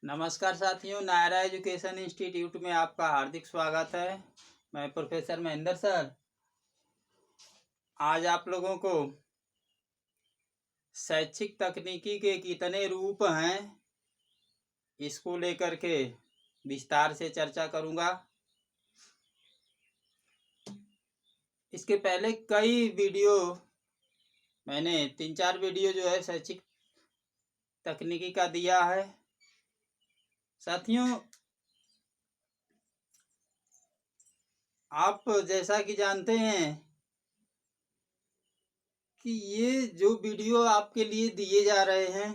नमस्कार साथियों, Naira education institute में आपका हार्दिक स्वागत है। मैं प्रोफेसर महेंद्र सर आज आप लोगों को शैक्षिक तकनीकी के कितने रूप हैं इसको लेकर के विस्तार से चर्चा करूंगा। इसके पहले कई वीडियो मैंने 3-4 वीडियो जो है शैक्षिक तकनीकी का दिया है। साथियों, आप जैसा कि जानते हैं कि ये जो वीडियो आपके लिए दिए जा रहे हैं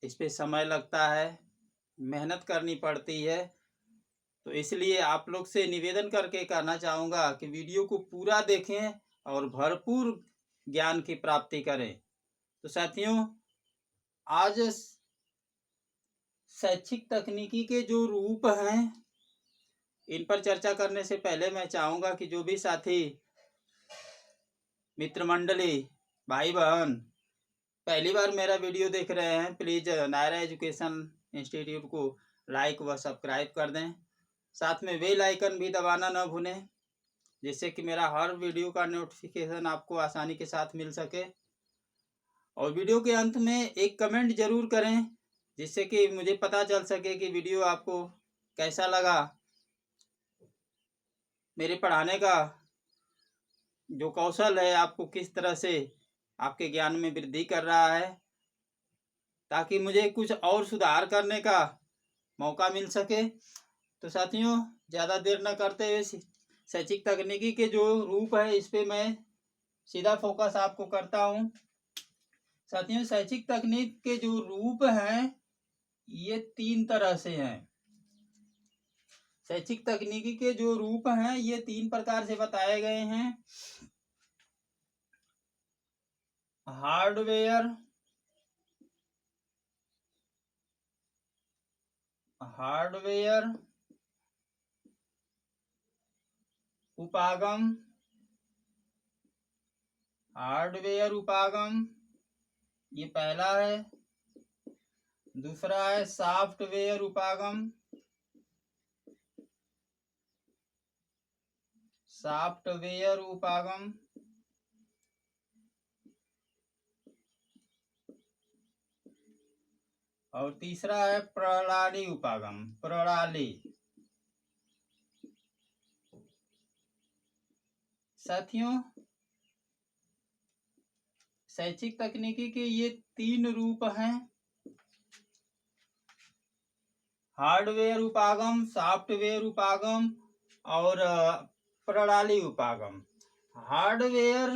इस पे समय लगता है, मेहनत करनी पड़ती है। तो इसलिए आप लोग से निवेदन करके कहना चाहूँगा कि वीडियो को पूरा देखें और भरपूर ज्ञान की प्राप्ति करें। तो साथियों, आज शैक्षिक तकनीकी के जो रूप हैं इन पर चर्चा करने से पहले मैं चाहूँगा कि जो भी साथी मित्र मंडली भाई बहन पहली बार मेरा वीडियो देख रहे हैं, प्लीज़ नायरा एजुकेशन इंस्टीट्यूट को लाइक व सब्सक्राइब कर दें। साथ में बेल आइकन भी दबाना न भूलें, जिससे कि मेरा हर वीडियो का नोटिफिकेशन आपको आसानी के साथ मिल सके। और वीडियो के अंत में एक कमेंट ज़रूर करें, जिससे कि मुझे पता चल सके कि वीडियो आपको कैसा लगा। मेरे पढ़ाने का जो कौशल है आपको किस तरह से आपके ज्ञान में वृद्धि कर रहा है, ताकि मुझे कुछ और सुधार करने का मौका मिल सके। तो साथियों, ज़्यादा देर न करते हुए शैक्षिक तकनीकी के जो रूप है इस पे मैं सीधा फोकस आपको करता हूँ। साथियों, शैक्षिक तकनीक के जो रूप हैं ये 3 तरह से हैं। शैक्षिक तकनीकी के जो रूप हैं ये 3 प्रकार से बताए गए हैं। हार्डवेयर उपागम, ये पहला है। दूसरा है सॉफ्टवेयर उपागम, और तीसरा है प्रणाली उपागम, साथियों, शैक्षिक तकनीकी के ये 3 रूप हैं। हार्डवेयर उपागम, सॉफ्टवेयर उपागम और प्रणाली उपागम। हार्डवेयर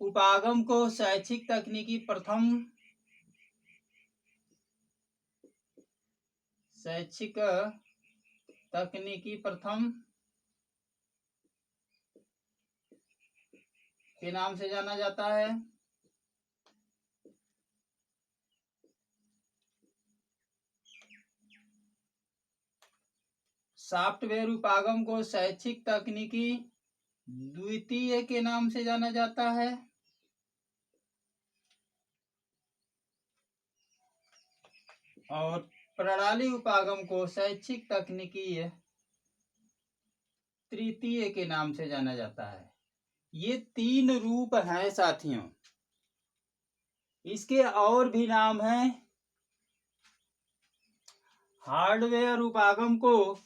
उपागम को शैक्षिक तकनीकी प्रथम के नाम से जाना जाता है। सॉफ्टवेयर उपागम को शैक्षिक तकनीकी द्वितीय के नाम से जाना जाता है। और प्रणाली उपागम को शैक्षिक तकनीकी तृतीय के नाम से जाना जाता है। ये 3 रूप हैं साथियों। इसके और भी नाम हैं। हार्डवेयर उपागम को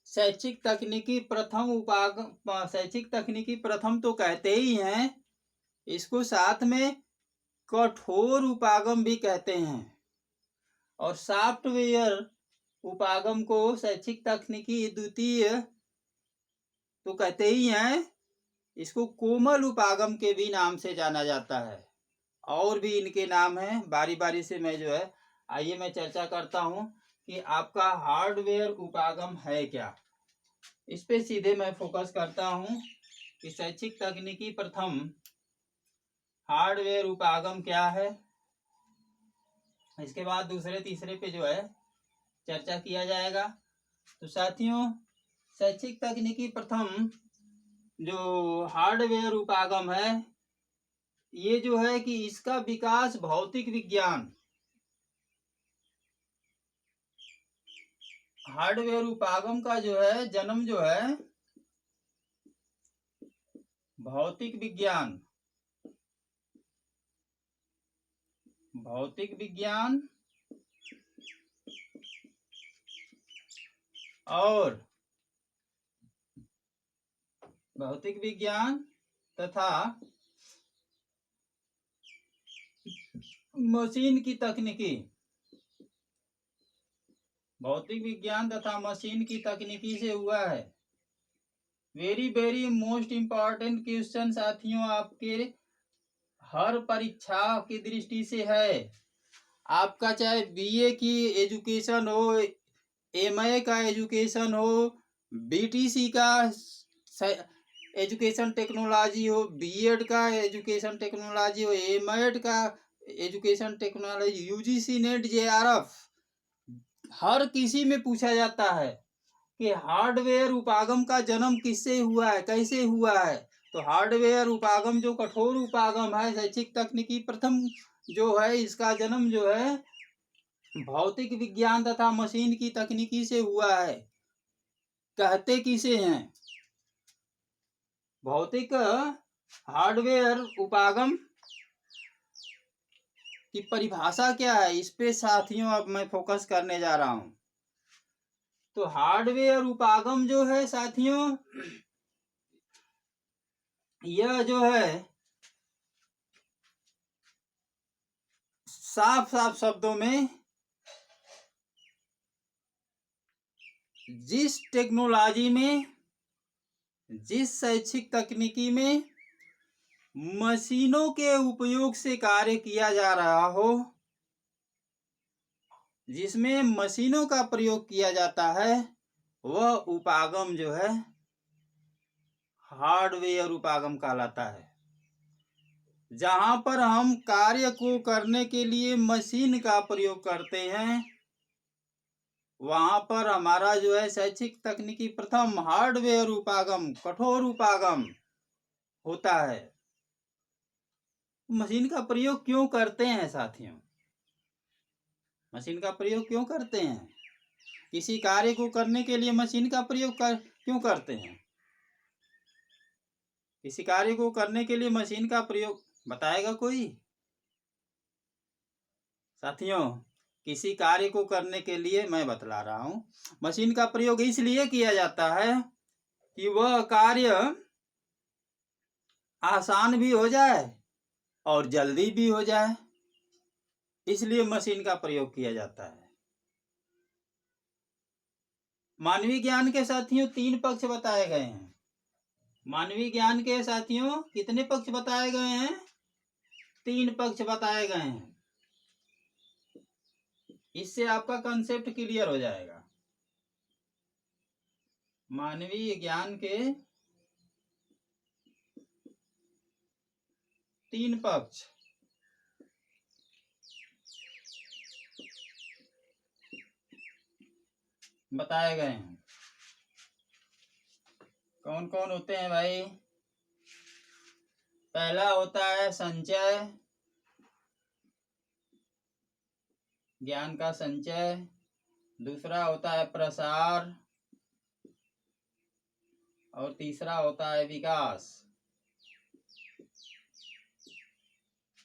शैक्षिक तकनीकी प्रथम तो कहते ही हैं, इसको साथ में कठोर उपागम भी कहते हैं। और सॉफ्टवेयर उपागम को शैक्षिक तकनीकी द्वितीय तो कहते ही हैं, इसको कोमल उपागम के भी नाम से जाना जाता है। और भी इनके नाम हैं, बारी बारी से मैं जो है आइए मैं चर्चा करता हूं कि आपका हार्डवेयर उपागम है क्या। इस पे सीधे मैं फोकस करता हूं कि शैक्षिक तकनीकी प्रथम हार्डवेयर उपागम क्या है। इसके बाद दूसरे तीसरे पे जो है चर्चा किया जाएगा। तो साथियों, शैक्षिक तकनीकी प्रथम जो हार्डवेयर उपागम है ये जो है कि इसका विकास भौतिक विज्ञान, हार्डवेयर उपागम का जो है जन्म जो है भौतिक विज्ञान और भौतिक विज्ञान तथा मशीन की तकनीकी, भौतिक विज्ञान तथा मशीन की तकनीकी से हुआ है। Very very most important question साथियों आपके हर परीक्षा की दृष्टि से है। आपका चाहे बीए की एजुकेशन हो, एमए का एजुकेशन हो, बीटीसी का एजुकेशन टेक्नोलॉजी हो, बीएड का एजुकेशन टेक्नोलॉजी हो, एमएड का education technology, UGC NET JRF, हर किसी में पूछा जाता है कि हार्डवेयर उपागम का जन्म किससे हुआ है, कैसे हुआ है। तो हार्डवेयर उपागम जो कठोर उपागम है, शैक्षिक तकनीकी प्रथम जो है, इसका जन्म जो है भौतिक विज्ञान तथा मशीन की तकनीकी से हुआ है। कहते किसे हैं? भौतिक हार्डवेयर उपागम की परिभाषा क्या है, इस पे साथियों अब मैं फोकस करने जा रहा हूं। तो हार्डवेयर उपागम जो है साथियों, यह जो है साफ साफ शब्दों में जिस टेक्नोलॉजी में, जिस शैक्षिक तकनीकी में मशीनों के उपयोग से कार्य किया जा रहा हो, जिसमें मशीनों का प्रयोग किया जाता है, वह उपागम जो है हार्डवेयर उपागम कहलाता है। जहां पर हम कार्य को करने के लिए मशीन का प्रयोग करते हैं, वहां पर हमारा जो है शैक्षिक तकनीकी प्रथम हार्डवेयर उपागम, कठोर उपागम होता है। मशीन का प्रयोग क्यों करते हैं साथियों? मशीन का प्रयोग क्यों करते हैं? किसी कार्य को करने के लिए मशीन का प्रयोग क्यों करते हैं? किसी कार्य को करने के लिए मशीन का प्रयोग बताएगा कोई? साथियों, किसी कार्य को करने के लिए मैं बतला रहा हूं, मशीन का प्रयोग इसलिए किया जाता है कि वह कार्य आसान भी हो जाए और जल्दी भी हो जाए, इसलिए मशीन का प्रयोग किया जाता है। मानवीय ज्ञान के साथियों 3 पक्ष बताए गए हैं। मानवीय ज्ञान के साथियों कितने पक्ष बताए गए हैं? 3 पक्ष बताए गए हैं। इससे आपका कंसेप्ट क्लियर हो जाएगा। मानवीय ज्ञान के 3 पक्ष बताए गए हैं। कौन कौन होते हैं भाई? पहला होता है संचय, ज्ञान का संचय। दूसरा होता है प्रसार और तीसरा होता है विकास।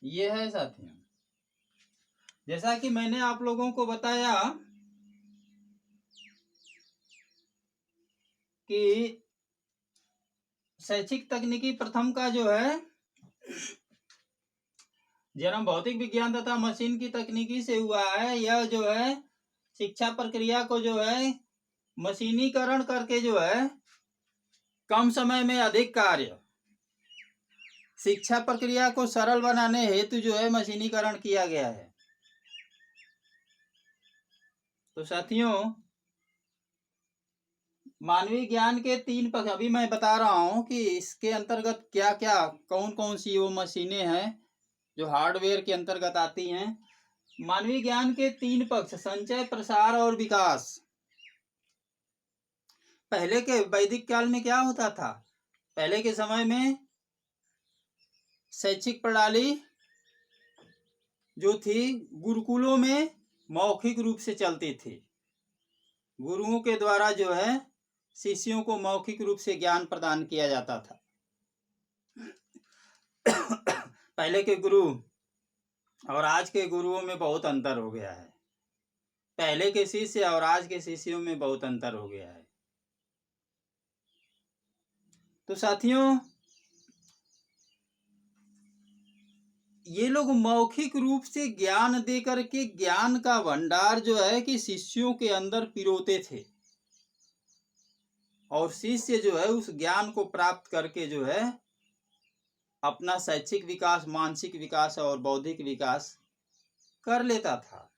ये है साथियों, जैसा कि मैंने आप लोगों को बताया कि शैक्षिक तकनीकी प्रथम का जो है जन्म भौतिक विज्ञान तथा मशीन की तकनीकी से हुआ है। यह जो है शिक्षा प्रक्रिया को जो है मशीनीकरण करके जो है कम समय में अधिक कार्य, शिक्षा प्रक्रिया को सरल बनाने हेतु जो है मशीनीकरण किया गया है। तो साथियों, मानवीय ज्ञान के 3 पक्ष अभी मैं बता रहा हूं कि इसके अंतर्गत क्या क्या, कौन कौन सी वो मशीनें हैं जो हार्डवेयर के अंतर्गत आती हैं। मानवीय ज्ञान के 3 पक्ष संचय, प्रसार और विकास। पहले के वैदिक काल में क्या होता था? पहले के समय में शैक्षिक प्रणाली जो थी गुरुकुलों में मौखिक रूप से चलती थी। गुरुओं के द्वारा जो है शिष्यों को मौखिक रूप से ज्ञान प्रदान किया जाता था। पहले के गुरु और आज के गुरुओं में बहुत अंतर हो गया है। पहले के शिष्य और आज के शिष्यों में बहुत अंतर हो गया है। तो साथियों, ये लोग मौखिक रूप से ज्ञान दे करके ज्ञान का भंडार जो है कि शिष्यों के अंदर पिरोते थे, और शिष्य जो है उस ज्ञान को प्राप्त करके जो है अपना शैक्षिक विकास, मानसिक विकास और बौद्धिक विकास कर लेता था।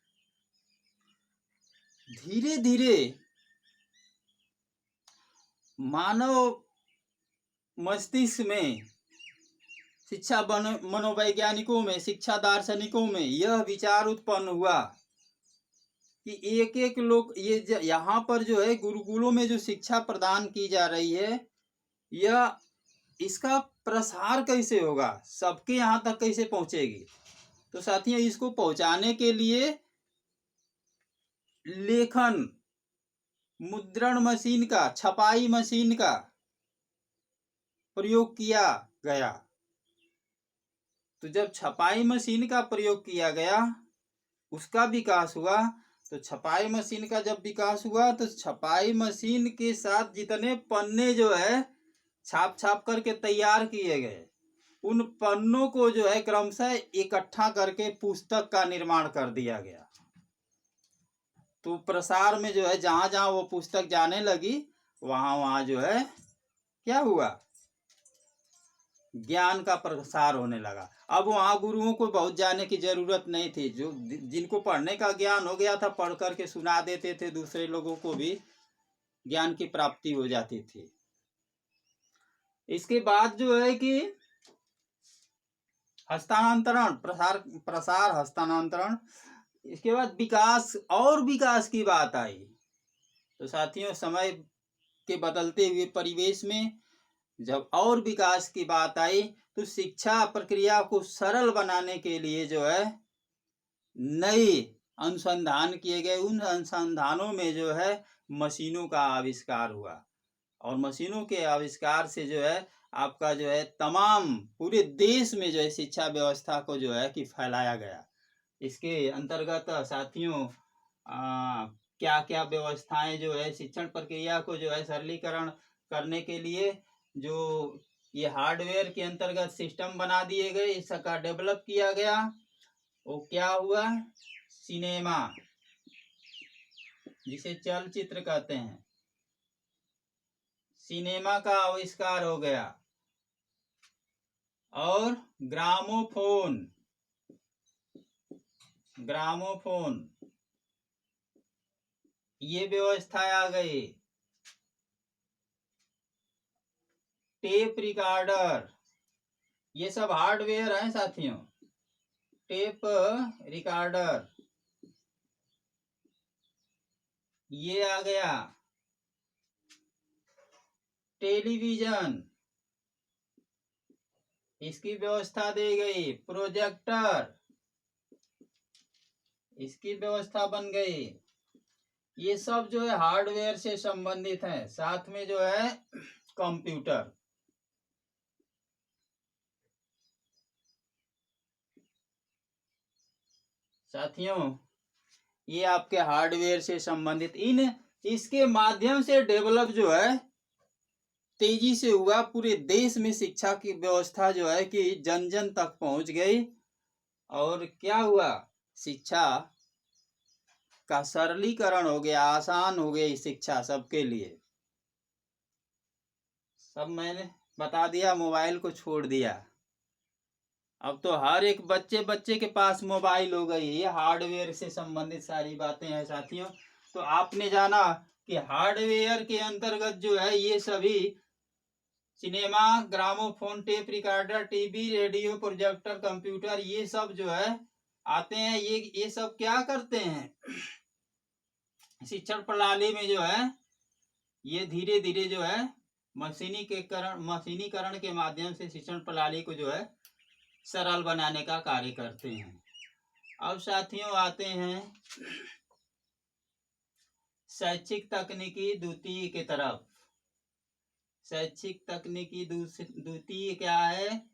धीरे धीरे मानव मस्तिष्क में, शिक्षा मनोवैज्ञानिकों में, शिक्षा दार्शनिकों में यह विचार उत्पन्न हुआ कि एक एक लोग, ये यहाँ पर जो है गुरुकुलों में जो शिक्षा प्रदान की जा रही है, यह इसका प्रसार कैसे होगा, सबके यहाँ तक कैसे पहुँचेगी। तो साथियों, इसको पहुँचाने के लिए लेखन, मुद्रण मशीन का, छपाई मशीन का प्रयोग किया गया। तो जब छपाई मशीन का प्रयोग किया गया, उसका विकास हुआ, तो छपाई मशीन का जब विकास हुआ तो छपाई मशीन के साथ जितने पन्ने जो है छाप छाप करके तैयार किए गए, उन पन्नों को जो है क्रमशः इकट्ठा करके पुस्तक का निर्माण कर दिया गया। तो प्रसार में जो है जहां जहां वो पुस्तक जाने लगी, वहां वहां जो है क्या हुआ, ज्ञान का प्रसार होने लगा। अब वहां गुरुओं को बहुत जाने की जरूरत नहीं थी। जो जिनको पढ़ने का ज्ञान हो गया था, पढ़ करके सुना देते थे, दूसरे लोगों को भी ज्ञान की प्राप्ति हो जाती थी। इसके बाद जो है कि हस्तांतरण, प्रसार हस्तांतरण, इसके बाद विकास और विकास की बात आई। तो साथियों, समय के बदलते हुए परिवेश में जब और विकास की बात आई, तो शिक्षा प्रक्रिया को सरल बनाने के लिए जो है नए अनुसंधान किए गए। उन अनुसंधानों में जो है मशीनों का आविष्कार हुआ, और मशीनों के आविष्कार से जो है आपका जो है तमाम पूरे देश में जो है शिक्षा व्यवस्था को जो है कि फैलाया गया। इसके अंतर्गत साथियों क्या क्या व्यवस्थाएं जो है शिक्षण प्रक्रिया को जो है सरलीकरण करने के लिए जो ये हार्डवेयर के अंतर्गत सिस्टम बना दिए गए, इसका डेवलप किया गया। वो क्या हुआ, सिनेमा, जिसे चलचित्र कहते हैं, सिनेमा का आविष्कार हो गया। और ग्रामोफोन, ये व्यवस्था आ गई। टेप रिकॉर्डर, ये सब हार्डवेयर है साथियों। टेप रिकॉर्डर ये आ गया। टेलीविजन, इसकी व्यवस्था दी गई। प्रोजेक्टर, इसकी व्यवस्था बन गई। ये सब जो है हार्डवेयर से संबंधित है। साथ में जो है कंप्यूटर, साथियों ये आपके हार्डवेयर से संबंधित, इसके माध्यम से डेवलप जो है तेजी से हुआ। पूरे देश में शिक्षा की व्यवस्था जो है कि जन जन तक पहुंच गई। और क्या हुआ, शिक्षा का सरलीकरण हो गया, आसान हो गई शिक्षा सबके लिए। सब मैंने बता दिया, मोबाइल को छोड़ दिया। अब तो हर एक बच्चे के पास मोबाइल हो गई। ये हार्डवेयर से संबंधित सारी बातें हैं साथियों। तो आपने जाना कि हार्डवेयर के अंतर्गत जो है ये सभी cinema, gramophone, tape recorder, TV, radio, projector, computer, ये सब जो है आते हैं। ये सब क्या करते हैं, शिक्षण प्रणाली में जो है ये धीरे धीरे जो है मशीनीकरण के माध्यम से शिक्षण प्रणाली को जो है सरल बनाने का कार्य करते हैं। अब साथियों आते हैं शैक्षिक तकनीकी द्वितीय की तरफ। शैक्षिक तकनीकी द्वितीय क्या है?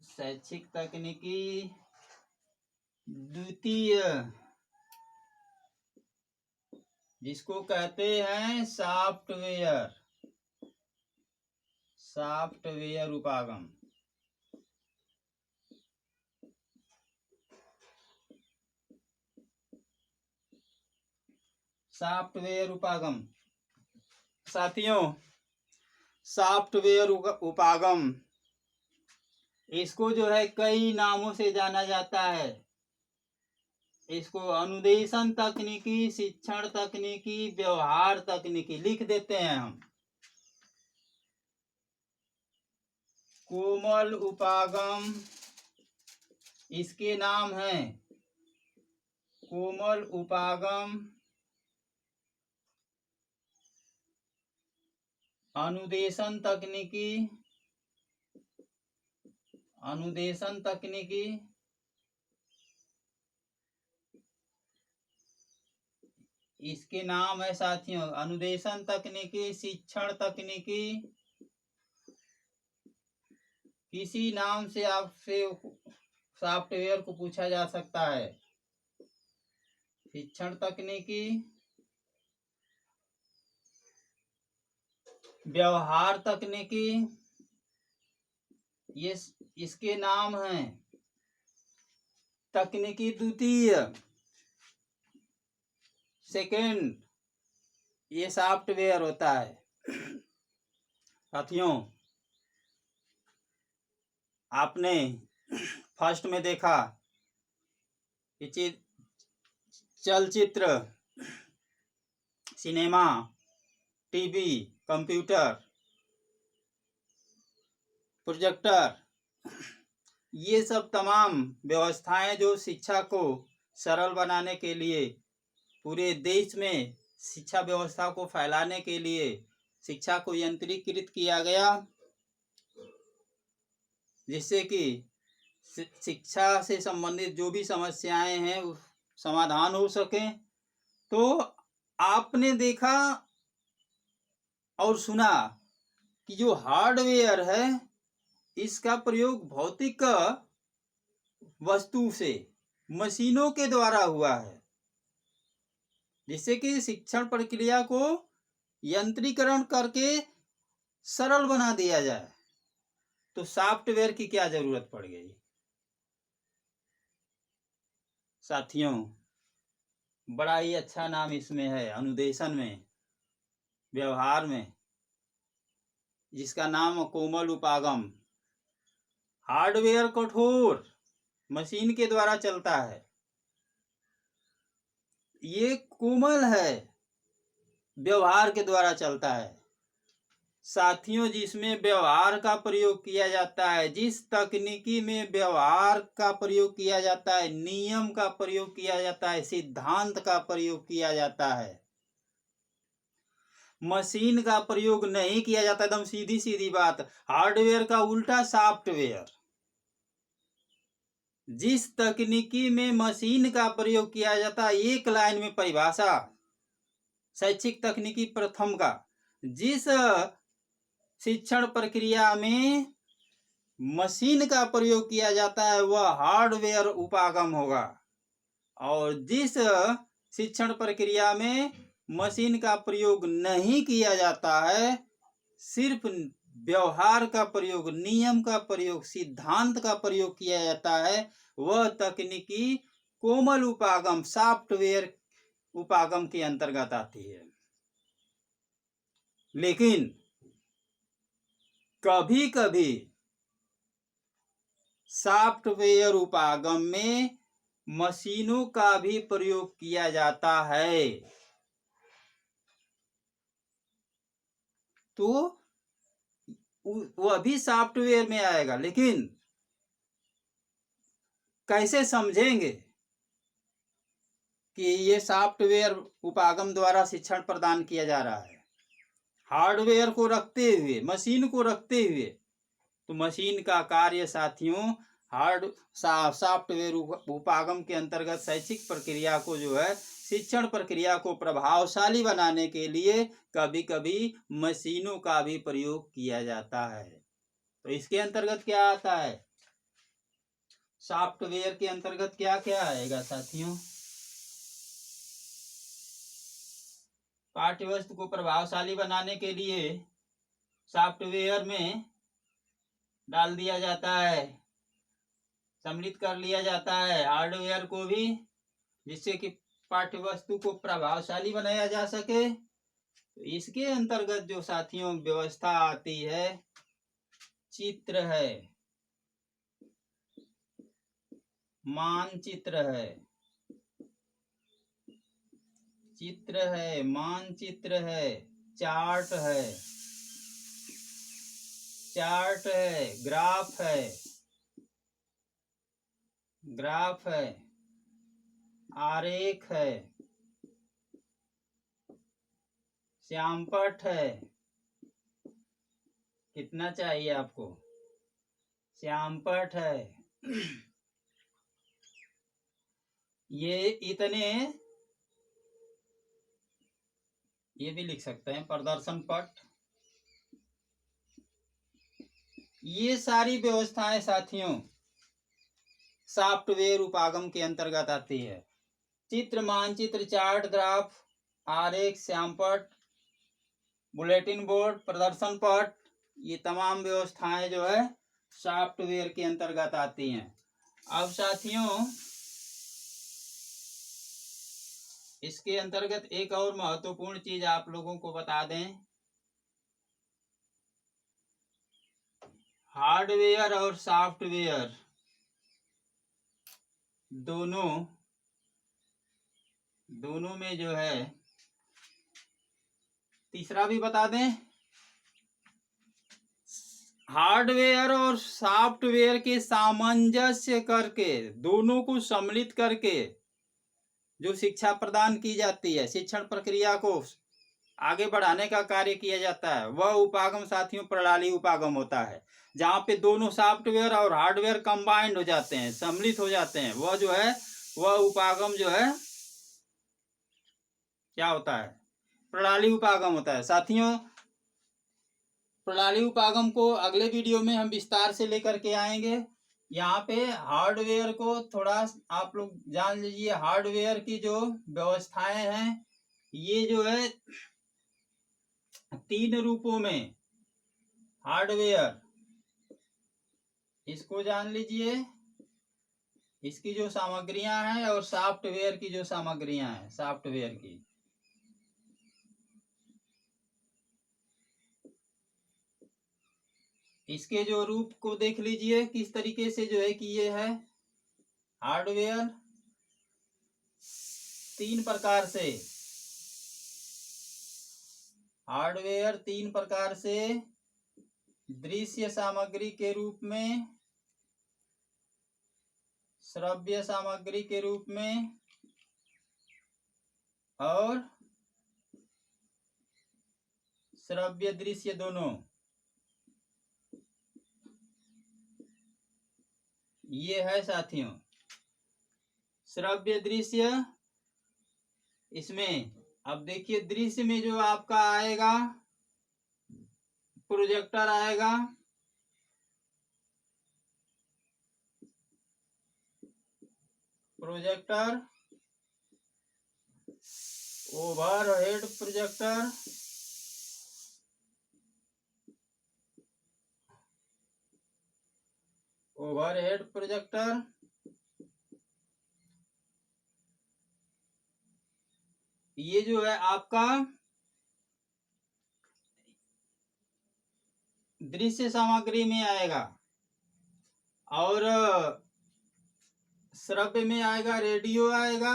शैक्षिक तकनीकी द्वितीय जिसको कहते हैं सॉफ्टवेयर उपागम। सॉफ्टवेयर उपागम साथियों, सॉफ्टवेयर उपागम इसको जो है कई नामों से जाना जाता है। इसको अनुदेशन तकनीकी, शिक्षण तकनीकी, व्यवहार तकनीकी लिख देते हैं हम। कोमल उपागम इसके नाम है। कोमल उपागम, अनुदेशन तकनीकी इसके नाम है साथियों। अनुदेशन तकनीकी, शिक्षण तकनीकी, किसी नाम से आपसे सॉफ्टवेयर को पूछा जा सकता है। शिक्षण तकनीकी, व्यवहार तकनीकी, ये इसके नाम हैं। तकनीकी द्वितीय सेकेंड ये सॉफ्टवेयर होता है। साथियों आपने फर्स्ट में देखा कि चलचित्र, सिनेमा, टीवी, कंप्यूटर, प्रोजेक्टर, ये सब तमाम व्यवस्थाएं जो शिक्षा को सरल बनाने के लिए, पूरे देश में शिक्षा व्यवस्था को फैलाने के लिए शिक्षा को यंत्रीकृत किया गया, जिससे कि शिक्षा से संबंधित जो भी समस्याएं हैं समाधान हो सके। तो आपने देखा और सुना कि जो हार्डवेयर है इसका प्रयोग भौतिक वस्तु से, मशीनों के द्वारा हुआ है, जिससे कि शिक्षण प्रक्रिया को यंत्रीकरण करके सरल बना दिया जाए। तो सॉफ्टवेयर की क्या जरूरत पड़ गई? साथियों बड़ा ही अच्छा नाम इसमें है। अनुदेशन में, व्यवहार में, जिसका नाम कोमल उपागम। हार्डवेयर कठोर मशीन के द्वारा चलता है, ये कोमल है, व्यवहार के द्वारा चलता है। साथियों जिसमें व्यवहार का प्रयोग किया जाता है, जिस तकनीकी में व्यवहार का प्रयोग किया जाता है, नियम का प्रयोग किया जाता है, सिद्धांत का प्रयोग किया जाता है, मशीन का प्रयोग नहीं किया जाता। एकदम सीधी सीधी बात। हार्डवेयर का उल्टा सॉफ्टवेयर। जिस तकनीकी में मशीन का प्रयोग किया जाता है, एक लाइन में परिभाषा शैक्षिक तकनीकी प्रथम का, जिस शिक्षण प्रक्रिया में मशीन का प्रयोग किया जाता है वह हार्डवेयर उपागम होगा, और जिस शिक्षण प्रक्रिया में मशीन का प्रयोग नहीं किया जाता है, सिर्फ व्यवहार का प्रयोग, नियम का प्रयोग, सिद्धांत का प्रयोग किया जाता है, वह तकनीकी कोमल उपागम, सॉफ्टवेयर उपागम के अंतर्गत आती है। लेकिन कभी कभी सॉफ्टवेयर उपागम में मशीनों का भी प्रयोग किया जाता है, तो वह भी सॉफ्टवेयर में आएगा। लेकिन कैसे समझेंगे कि ये सॉफ्टवेयर उपागम द्वारा शिक्षण प्रदान किया जा रहा है? हार्डवेयर को रखते हुए, मशीन को रखते हुए, तो मशीन का कार्य साथियों सॉफ्टवेयर उपागम के अंतर्गत शैक्षिक प्रक्रिया को जो है, शिक्षण प्रक्रिया को प्रभावशाली बनाने के लिए कभी कभी मशीनों का भी प्रयोग किया जाता है। तो इसके अंतर्गत क्या आता है, सॉफ्टवेयर के अंतर्गत क्या क्या आएगा साथियों? पाठ्य वस्तु को प्रभावशाली बनाने के लिए सॉफ्टवेयर में डाल दिया जाता है, सम्मिलित कर लिया जाता है हार्डवेयर को भी, जिससे कि पाठ्य वस्तु को प्रभावशाली बनाया जा सके। तो इसके अंतर्गत जो साथियों व्यवस्था आती है, चित्र है, मानचित्र है, चित्र है, मानचित्र है, चार्ट है, ग्राफ है, आरेख है, श्यामपट्ट है। कितना चाहिए आपको? श्यामपट्ट है। ये इतने, ये भी लिख सकते हैं, प्रदर्शन पट। ये सारी व्यवस्थाएं साथियों सॉफ्टवेयर उपागम के अंतर्गत आती है। चित्र, मानचित्र, चार्ट, ग्राफ, आरेख, श्यामपट्ट, बुलेटिन बोर्ड, प्रदर्शन पट, ये तमाम व्यवस्थाएं जो है सॉफ्टवेयर के अंतर्गत आती हैं। अब साथियों इसके अंतर्गत एक और महत्वपूर्ण चीज आप लोगों को बता दें, हार्डवेयर और सॉफ्टवेयर दोनों में जो है, तीसरा भी बता दें, हार्डवेयर और सॉफ्टवेयर के सामंजस्य करके, दोनों को सम्मिलित करके जो शिक्षा प्रदान की जाती है, शिक्षण प्रक्रिया को आगे बढ़ाने का कार्य किया जाता है, वह उपागम साथियों प्रणाली उपागम होता है। जहाँ पे दोनों सॉफ्टवेयर और हार्डवेयर कंबाइंड हो जाते हैं, सम्मिलित हो जाते हैं, वह जो है वह उपागम जो है क्या होता है, प्रणाली उपागम होता है। साथियों प्रणाली उपागम को अगले वीडियो में हम विस्तार से लेकर के आएंगे। यहाँ पे हार्डवेयर को थोड़ा आप लोग जान लीजिए। हार्डवेयर की जो व्यवस्थाएं हैं, ये जो है 3 रूपों में हार्डवेयर, इसको जान लीजिए, इसकी जो सामग्रियां हैं, और सॉफ्टवेयर की जो सामग्रियां हैं, सॉफ्टवेयर की। इसके जो रूप को देख लीजिए किस तरीके से जो है कि ये है हार्डवेयर 3 प्रकार से, हार्डवेयर 3 प्रकार से, दृश्य सामग्री के रूप में, श्रव्य सामग्री के रूप में, और श्रव्य दृश्य दोनों। ये है साथियों श्रव्य दृश्य। इसमें अब देखिए, दृश्य में जो आपका आएगा, प्रोजेक्टर आएगा, projector, overhead projector, overhead projector, ये जो है आपका दृश्य सामग्री में आएगा। और श्रव्य में आएगा, रेडियो आएगा,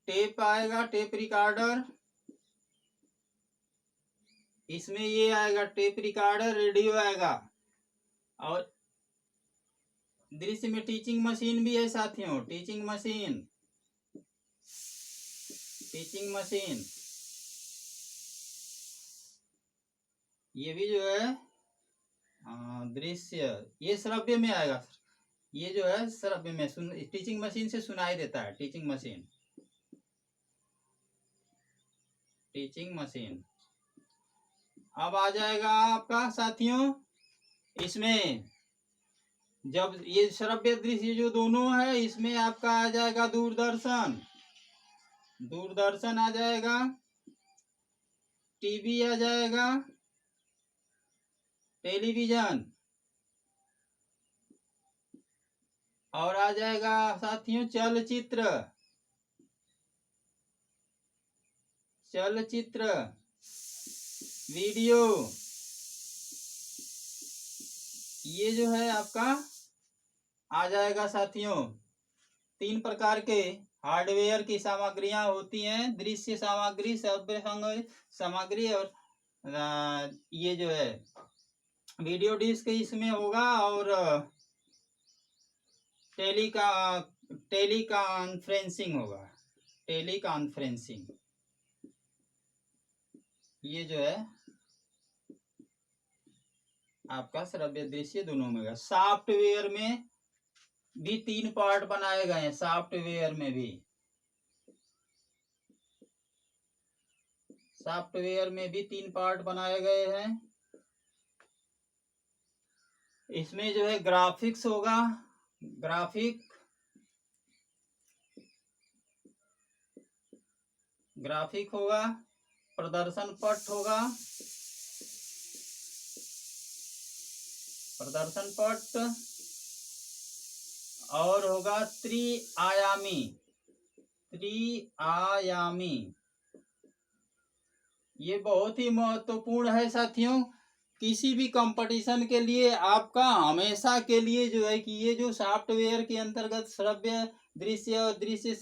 टेप आएगा, टेप रिकॉर्डर, इसमें ये आएगा टेप रिकॉर्डर, रेडियो आएगा। और दृश्य में टीचिंग मशीन भी है साथियों, टीचिंग मशीन, टीचिंग मशीन, ये भी जो है दृश्य, ये श्रव्य में आएगा। ये जो है श्रव्य में टीचिंग मशीन से सुनाई देता है। Teaching machine, teaching machine. अब आ जाएगा आपका साथियों, इसमें जब ये श्रव्य दृश्य जो दोनों है, इसमें आपका आ जाएगा दूरदर्शन, दूरदर्शन आ जाएगा, टीवी आ जाएगा, टेलीविजन, और आ जाएगा साथियों चलचित्र, चलचित्र, वीडियो। ये जो है आपका आ जाएगा साथियों। 3 प्रकार के हार्डवेयर की सामग्रियां होती हैं, दृश्य सामग्री, श्रव्य सामग्री, और ये जो है वीडियो डिस्क इसमें होगा, और टेलीकॉन्फ्रेंसिंग होगा, टेलीकॉन्फ्रेंसिंग। ये जो है आपका श्रव्य दृश्य दोनों में है। सॉफ्टवेयर में भी 3 पार्ट बनाए गए हैं, सॉफ्टवेयर में भी, सॉफ्टवेयर में भी 3 पार्ट बनाए गए हैं। इसमें जो है ग्राफिक्स होगा, ग्राफिक होगा, प्रदर्शन पट होगा, प्रदर्शन पट, और होगा त्रिआयामी, त्रिआयामी। ये बहुत ही महत्वपूर्ण है साथियों। किसी भी कंपटीशन के लिए आपका हमेशा के लिए जो है कि ये जो सॉफ्टवेयर के अंतर्गत श्रव्य दृश्य और दृश्य